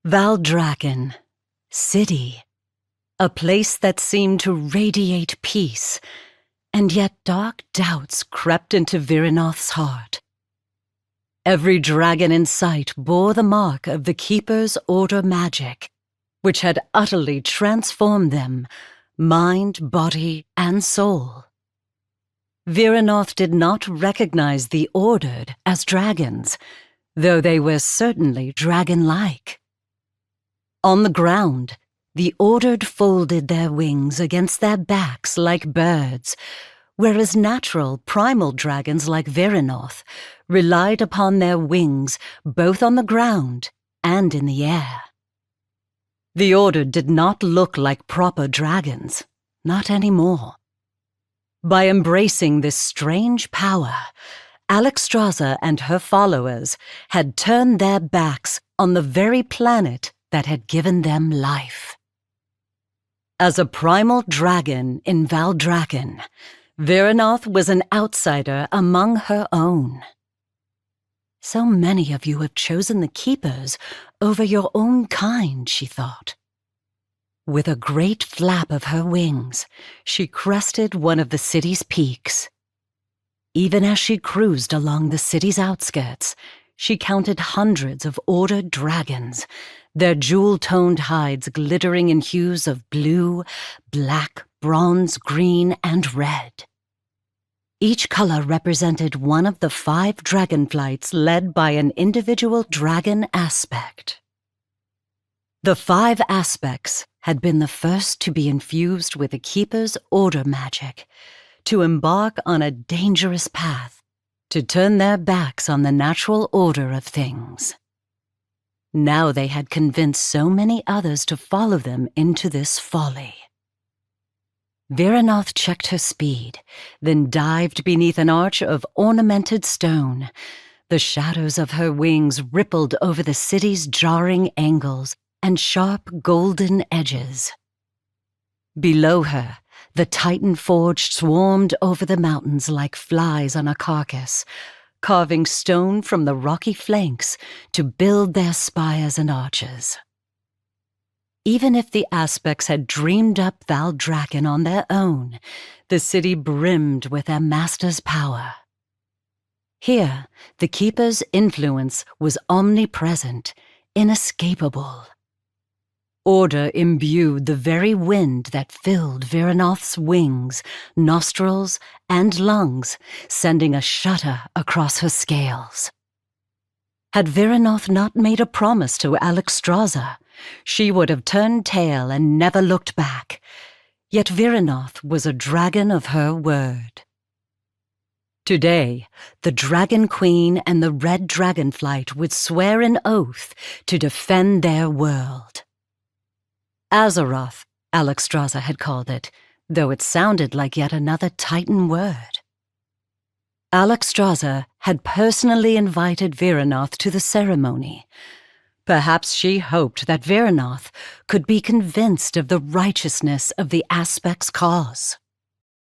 Valdrakken, city, a place that seemed to radiate peace, and yet dark doubts crept into Virinoth's heart. Every dragon in sight bore the mark of the Keeper's Order magic, which had utterly transformed them, mind, body, and soul. Virinoth did not recognize the Ordered as dragons, though they were certainly dragon-like. On the ground, the Ordered folded their wings against their backs like birds, whereas natural, primal dragons like Virinoth relied upon their wings both on the ground and in the air. The Ordered did not look like proper dragons, not anymore. By embracing this strange power, Alexstrasza and her followers had turned their backs on the very planet that had given them life. As a primal dragon in Valdrakken, Virinoth was an outsider among her own. So many of you have chosen the Keepers over your own kind, she thought. With a great flap of her wings, she crested one of the city's peaks. Even as she cruised along the city's outskirts, she counted hundreds of ordered dragons, their jewel-toned hides glittering in hues of blue, black, bronze, green, and red. Each color represented one of the 5 dragonflights led by an individual dragon aspect. The 5 aspects had been the first to be infused with the Keeper's Order magic, to embark on a dangerous path, to turn their backs on the natural order of things. Now they had convinced so many others to follow them into this folly. Virinoth checked her speed, then dived beneath an arch of ornamented stone. The shadows of her wings rippled over the city's jarring angles and sharp golden edges. Below her, the Titan Forge swarmed over the mountains like flies on a carcass, carving stone from the rocky flanks to build their spires and arches. Even if the aspects had dreamed up Valdrakken on their own, the city brimmed with their master's power. Here, the Keeper's influence was omnipresent, inescapable. Order imbued the very wind that filled Virinoth's wings, nostrils, and lungs, sending a shudder across her scales. Had Virinoth not made a promise to Alexstrasza, she would have turned tail and never looked back. Yet Virinoth was a dragon of her word. Today, the Dragon Queen and the Red Dragonflight would swear an oath to defend their world. Azeroth, Alexstrasza had called it, though it sounded like yet another Titan word. Alexstrasza had personally invited Virinoth to the ceremony. Perhaps she hoped that Virinoth could be convinced of the righteousness of the Aspect's cause.